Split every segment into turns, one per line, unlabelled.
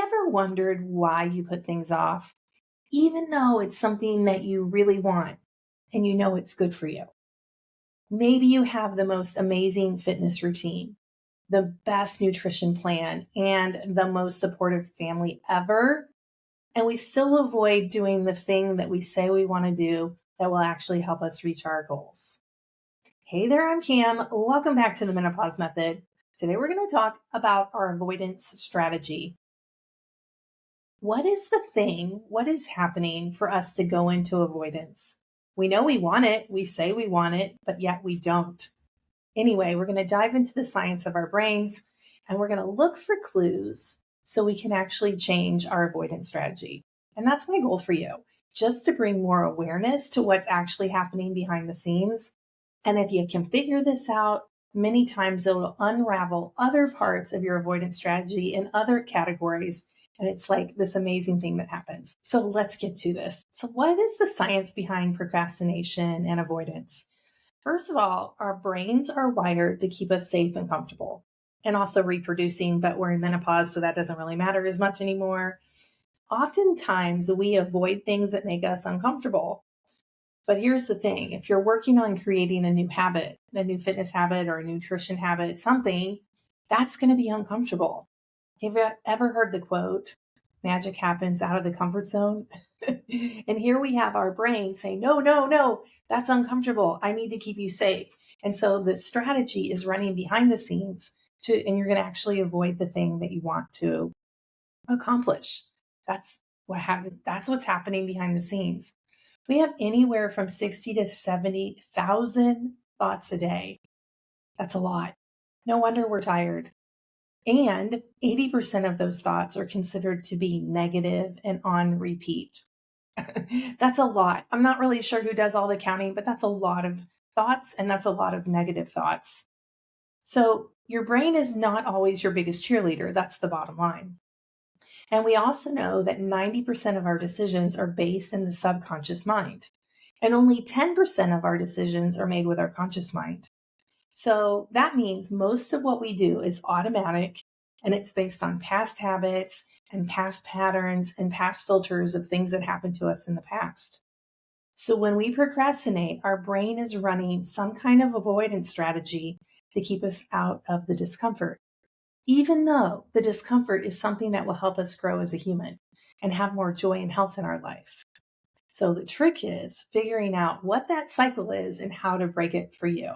ever wondered why you put things off, even though it's something that you really want and you know it's good for you? Maybe you have the most amazing fitness routine, the best nutrition plan, and the most supportive family ever, and we still avoid doing the thing that we say we want to do that will actually help us reach our goals. Hey there, I'm Cam. Welcome back to the Menopause Method. Today we're going to talk about our avoidance strategy. What is the thing? What is happening for us to go into avoidance? We know we want it, we say we want it, but yet we don't. Anyway, we're going to dive into the science of our brains and we're going to look for clues so we can actually change our avoidance strategy. And that's my goal for you, just to bring more awareness to what's actually happening behind the scenes. And if you can figure this out, many times it will unravel other parts of your avoidance strategy in other categories. And it's like this amazing thing that happens. So let's get to this. So what is the science behind procrastination and avoidance? First of all, our brains are wired to keep us safe and comfortable and also reproducing, but we're in menopause, so that doesn't really matter as much anymore. Oftentimes, we avoid things that make us uncomfortable. But here's the thing. If you're working on creating a new habit, a new fitness habit or a nutrition habit, something, that's going to be uncomfortable. Have you ever heard the quote, magic happens out of the comfort zone? And here we have our brain saying, no, no, no, that's uncomfortable. I need to keep you safe. And so the strategy is running behind the scenes and you're going to actually avoid the thing that you want to accomplish. That's what's happening behind the scenes. We have anywhere from 60 to 70,000 thoughts a day. That's a lot. No wonder we're tired. And 80% of those thoughts are considered to be negative and on repeat. That's a lot. I'm not really sure who does all the counting, but that's a lot of thoughts and that's a lot of negative thoughts. So your brain is not always your biggest cheerleader. That's the bottom line. And we also know that 90% of our decisions are based in the subconscious mind, and only 10% of our decisions are made with our conscious mind. So that means most of what we do is automatic and it's based on past habits and past patterns and past filters of things that happened to us in the past. So when we procrastinate, our brain is running some kind of avoidance strategy to keep us out of the discomfort, even though the discomfort is something that will help us grow as a human and have more joy and health in our life. So the trick is figuring out what that cycle is and how to break it for you.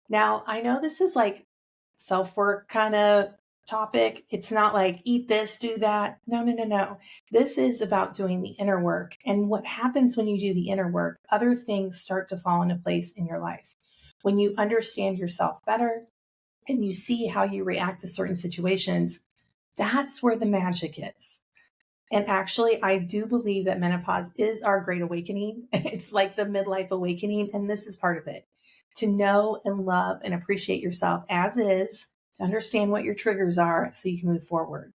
Now, I know this is like self-work kind of topic. It's not like eat this, do that. No. This is about doing the inner work. And what happens when you do the inner work, other things start to fall into place in your life. When you understand yourself better and you see how you react to certain situations, that's where the magic is. And actually, I do believe that menopause is our great awakening. It's like the midlife awakening, and this is part of it. To know and love and appreciate yourself as is, to understand what your triggers are so you can move forward.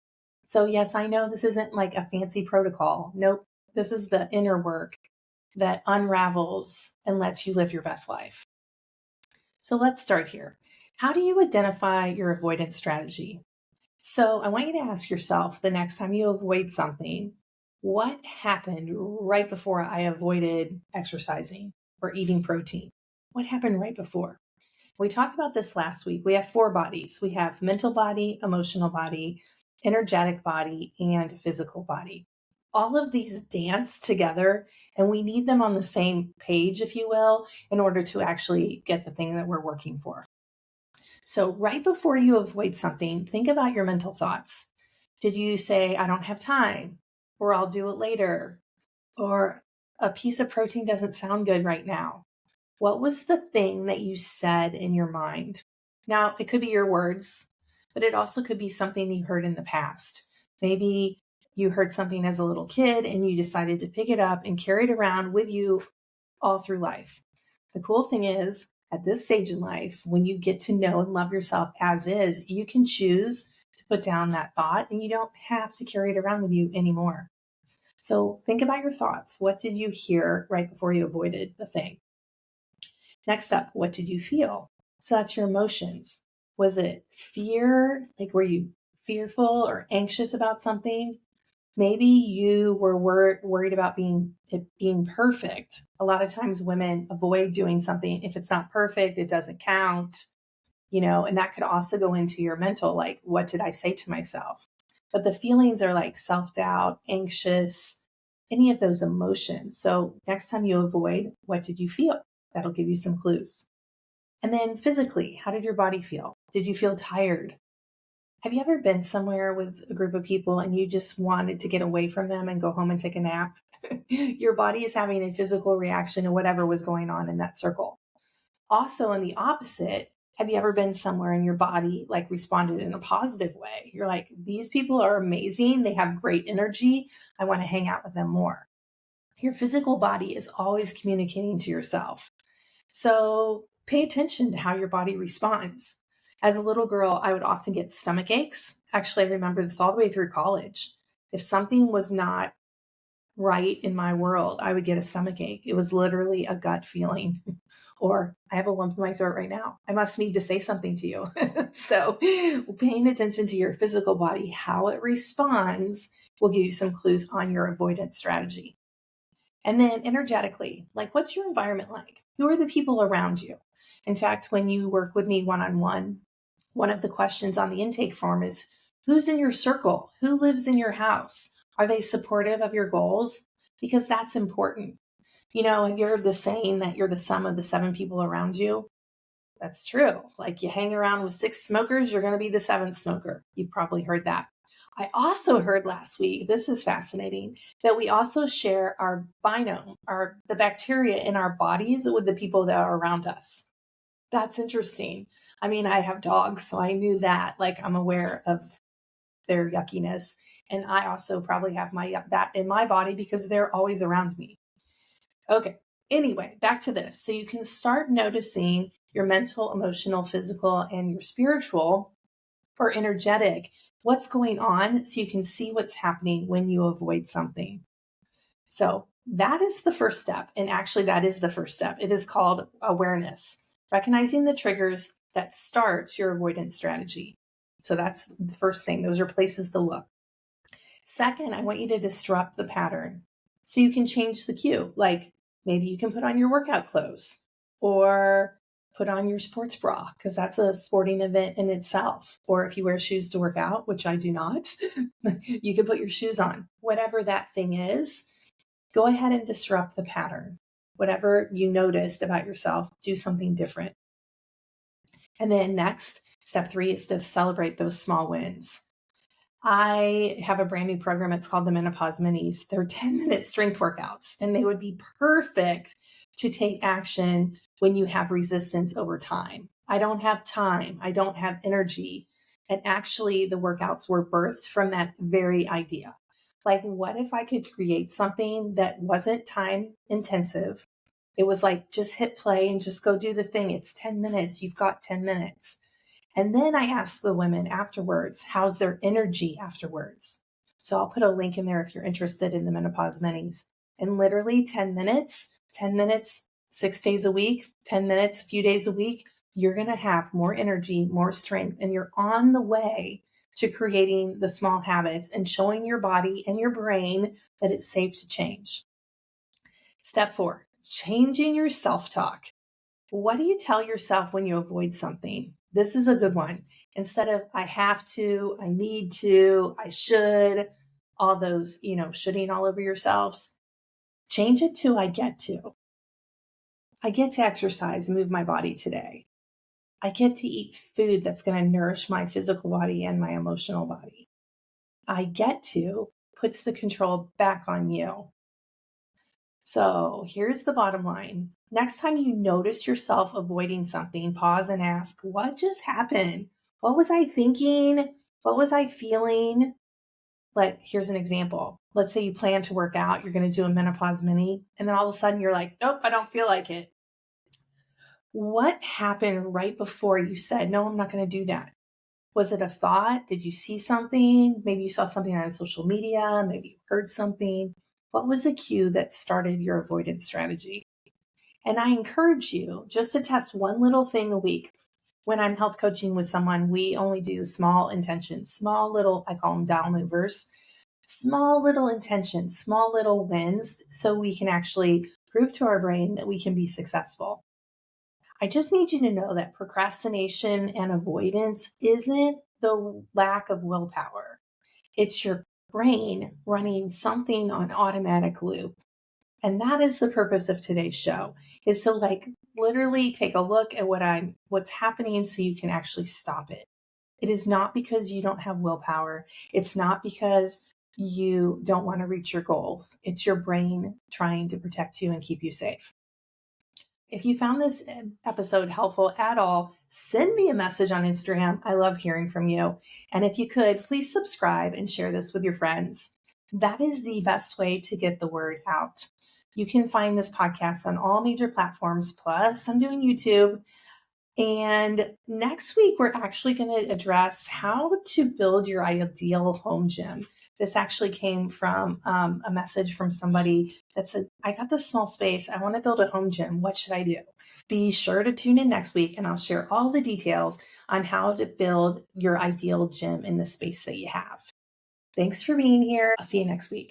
So yes, I know this isn't like a fancy protocol. Nope. This is the inner work that unravels and lets you live your best life. So let's start here. How do you identify your avoidance strategy? So I want you to ask yourself the next time you avoid something, what happened right before I avoided exercising or eating protein? What happened right before? We talked about this last week. We have 4 bodies. We have mental body, emotional body, energetic body, and physical body. All of these dance together and we need them on the same page, if you will, in order to actually get the thing that we're working for. So right before you avoid something, think about your mental thoughts. Did you say, I don't have time, or I'll do it later, or a piece of protein doesn't sound good right now? What was the thing that you said in your mind? Now, it could be your words, but it also could be something you heard in the past. Maybe you heard something as a little kid and you decided to pick it up and carry it around with you all through life. The cool thing is, at this stage in life, when you get to know and love yourself as is, you can choose to put down that thought and you don't have to carry it around with you anymore. So think about your thoughts. What did you hear right before you avoided the thing? Next up, what did you feel? So that's your emotions. Was it fear? Like, were you fearful or anxious about something. Maybe you were worried about it being perfect. A lot of times women avoid doing something. If it's not perfect, it doesn't count, and that could also go into your mental, like, what did I say to myself? But the feelings are like self-doubt, anxious, any of those emotions. So next time you avoid, what did you feel? That'll give you some clues. And then physically, how did your body feel? Did you feel tired? Have you ever been somewhere with a group of people and you just wanted to get away from them and go home and take a nap? Your body is having a physical reaction to whatever was going on in that circle. Also, in the opposite, have you ever been somewhere and your body like responded in a positive way? You're like, these people are amazing. They have great energy. I want to hang out with them more. Your physical body is always communicating to yourself. So pay attention to how your body responds. As a little girl, I would often get stomach aches. Actually, I remember this all the way through college. If something was not right in my world, I would get a stomach ache. It was literally a gut feeling. Or I have a lump in my throat right now. I must need to say something to you. So paying attention to your physical body, how it responds, will give you some clues on your avoidance strategy. And then energetically, like, what's your environment like? Who are the people around you? In fact, when you work with me one-on-one, one of the questions on the intake form is, who's in your circle? Who lives in your house? Are they supportive of your goals? Because that's important. Have you heard the saying that you're the sum of the 7 people around you? That's true. Like, you hang around with 6 smokers, you're going to be the 7th smoker. You've probably heard that. I also heard last week, this is fascinating, that we also share our biome, the bacteria in our bodies with the people that are around us. That's interesting. I mean, I have dogs, so I knew that. Like, I'm aware of their yuckiness. And I also probably have that in my body because they're always around me. Okay. Anyway, back to this. So you can start noticing your mental, emotional, physical, and your spiritual or energetic, what's going on, so you can see what's happening when you avoid something. So that is the first step. And actually, that is the first step. It is called awareness, recognizing the triggers that starts your avoidance strategy. So that's the first thing. Those are places to look. Second, I want you to disrupt the pattern so you can change the cue. Like, maybe you can put on your workout clothes or put on your sports bra, because that's a sporting event in itself. Or if you wear shoes to work out, which I do not, you can put your shoes on. Whatever that thing is, go ahead and disrupt the pattern. Whatever you noticed about yourself, do something different. And then next, step 3 is to celebrate those small wins. I have a brand new program. It's called the Menopause Minis. They're 10-minute strength workouts, and they would be perfect to take action when you have resistance over time. I don't have time. I don't have energy. And actually, the workouts were birthed from that very idea. Like, what if I could create something that wasn't time intensive? It was like, just hit play and just go do the thing. It's 10 minutes. You've got 10 minutes. And then I ask the women afterwards, how's their energy afterwards? So I'll put a link in there if you're interested in the Menopause Minis. And literally 10 minutes, 6 days a week, 10 minutes, a few days a week, you're going to have more energy, more strength, and you're on the way to creating the small habits and showing your body and your brain that it's safe to change. Step 4, changing your self-talk. What do you tell yourself when you avoid something? This is a good one. Instead of I have to, I need to, I should, all those, shoulding all over yourselves, change it to I get to. I get to exercise, move my body today. I get to eat food that's going to nourish my physical body and my emotional body. I get to puts the control back on you. So here's the bottom line. Next time you notice yourself avoiding something, pause and ask, what just happened? What was I thinking? What was I feeling? Like, here's an example. Let's say you plan to work out, you're going to do a menopause mini, and then all of a sudden you're like, nope, I don't feel like it. What happened right before you said, no, I'm not going to do that? Was it a thought? Did you see something? Maybe you saw something on social media. Maybe you heard something. What was the cue that started your avoidance strategy? And I encourage you just to test one little thing a week. When I'm health coaching with someone, we only do small intentions, small little, I call them dial movers, small little intentions, small little wins, so we can actually prove to our brain that we can be successful. I just need you to know that procrastination and avoidance isn't the lack of willpower. It's your brain running something on automatic loop. And that is the purpose of today's show, is to literally take a look at what's happening so you can actually stop it. It is not because you don't have willpower. It's not because you don't want to reach your goals. It's your brain trying to protect you and keep you safe. If you found this episode helpful at all, send me a message on Instagram. I love hearing from you. And if you could, please subscribe and share this with your friends. That is the best way to get the word out. You can find this podcast on all major platforms, plus I'm doing YouTube. And next week, we're actually going to address how to build your ideal home gym. This actually came from a message from somebody that said, I got this small space. I want to build a home gym. What should I do? Be sure to tune in next week, and I'll share all the details on how to build your ideal gym in the space that you have. Thanks for being here. I'll see you next week.